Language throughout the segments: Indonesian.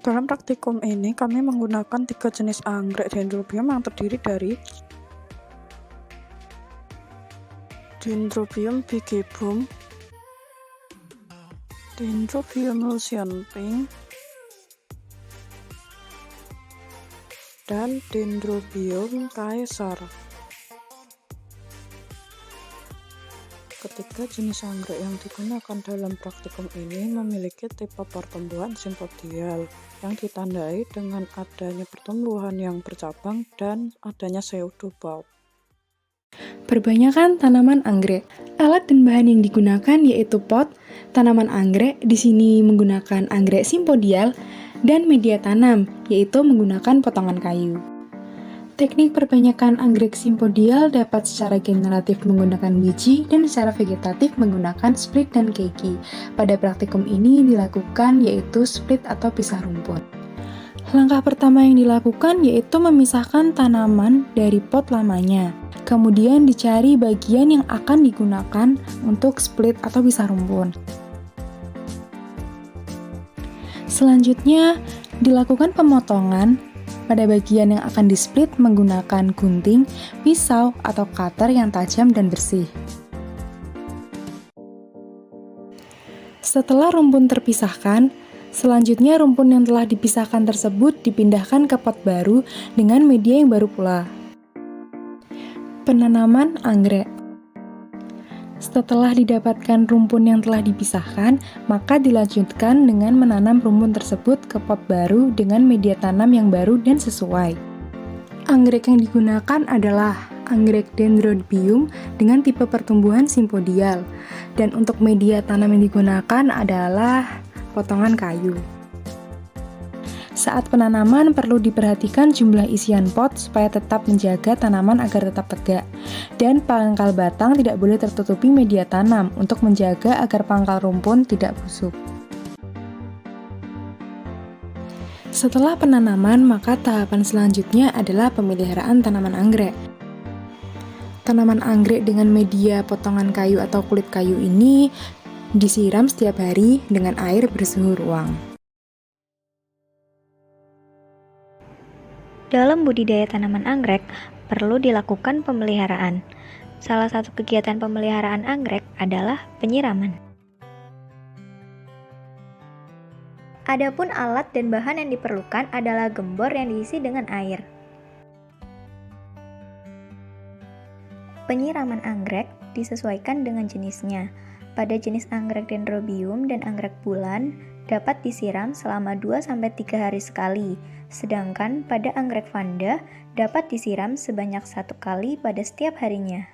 Dalam praktikum ini, kami menggunakan 3 jenis anggrek dendrobium yang terdiri dari Dendrobium bigibbum, Dendrobium Lucian Pink, dan Dendrobium Caesar. Ketiga jenis anggrek yang digunakan dalam praktikum ini memiliki tipe pertumbuhan simpodial yang ditandai dengan adanya pertumbuhan yang bercabang dan adanya pseudobulb. Perbanyakan tanaman anggrek. Alat dan bahan yang digunakan yaitu pot, tanaman anggrek, di sini menggunakan anggrek simpodial, dan media tanam, yaitu menggunakan potongan kayu. Teknik perbanyakan anggrek simpodial dapat secara generatif menggunakan biji dan secara vegetatif menggunakan split dan keiki. Pada praktikum ini dilakukan yaitu split atau pisah rumput. Langkah pertama yang dilakukan yaitu memisahkan tanaman dari pot lamanya. Kemudian dicari bagian yang akan digunakan untuk split atau pisah rumput. Selanjutnya dilakukan pemotongan pada bagian yang akan di-split menggunakan gunting, pisau, atau cutter yang tajam dan bersih. Setelah rumpun terpisahkan, selanjutnya rumpun yang telah dipisahkan tersebut dipindahkan ke pot baru dengan media yang baru pula. Penanaman anggrek. Setelah didapatkan rumpun yang telah dipisahkan, maka dilanjutkan dengan menanam rumpun tersebut ke pot baru dengan media tanam yang baru dan sesuai. Anggrek yang digunakan adalah anggrek dendrobium dengan tipe pertumbuhan simpodial, dan untuk media tanam yang digunakan adalah potongan kayu. Saat penanaman perlu diperhatikan jumlah isian pot supaya tetap menjaga tanaman agar tetap tegak. Dan pangkal batang tidak boleh tertutupi media tanam untuk menjaga agar pangkal rumpun tidak busuk. Setelah penanaman, maka tahapan selanjutnya adalah pemeliharaan tanaman anggrek. Tanaman anggrek dengan media potongan kayu atau kulit kayu ini disiram setiap hari dengan air bersuhu ruang. Dalam budidaya tanaman anggrek, perlu dilakukan pemeliharaan. Salah satu kegiatan pemeliharaan anggrek adalah penyiraman. Adapun alat dan bahan yang diperlukan adalah gembor yang diisi dengan air. Penyiraman anggrek disesuaikan dengan jenisnya. Pada jenis anggrek dendrobium dan anggrek bulan dapat disiram selama 2-3 hari sekali, sedangkan pada anggrek vanda dapat disiram sebanyak 1 kali pada setiap harinya.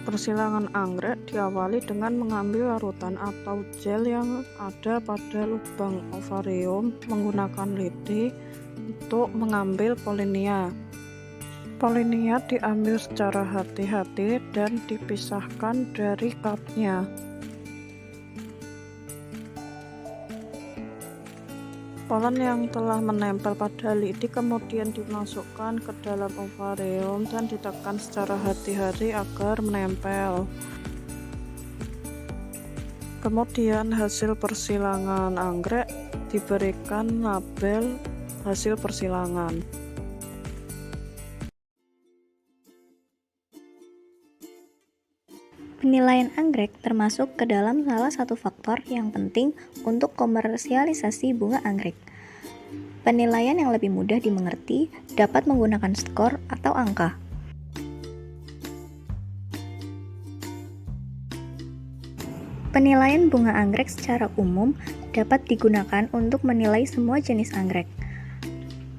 Persilangan anggrek diawali dengan mengambil larutan atau gel yang ada pada lubang ovarium menggunakan lidi untuk mengambil polinia. Polinia diambil secara hati-hati dan dipisahkan dari kapnya. Polen yang telah menempel pada lidi kemudian dimasukkan ke dalam ovarium dan ditekan secara hati-hati agar menempel. Kemudian hasil persilangan anggrek diberikan label hasil persilangan. Penilaian anggrek termasuk ke dalam salah satu faktor yang penting untuk komersialisasi bunga anggrek. Penilaian yang lebih mudah dimengerti dapat menggunakan skor atau angka. Penilaian bunga anggrek secara umum dapat digunakan untuk menilai semua jenis anggrek.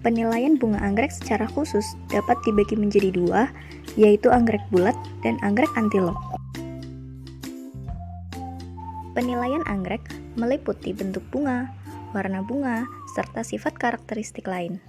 Penilaian bunga anggrek secara khusus dapat dibagi menjadi 2, yaitu anggrek bulat dan anggrek antilop. Penilaian anggrek meliputi bentuk bunga, warna bunga, serta sifat karakteristik lain.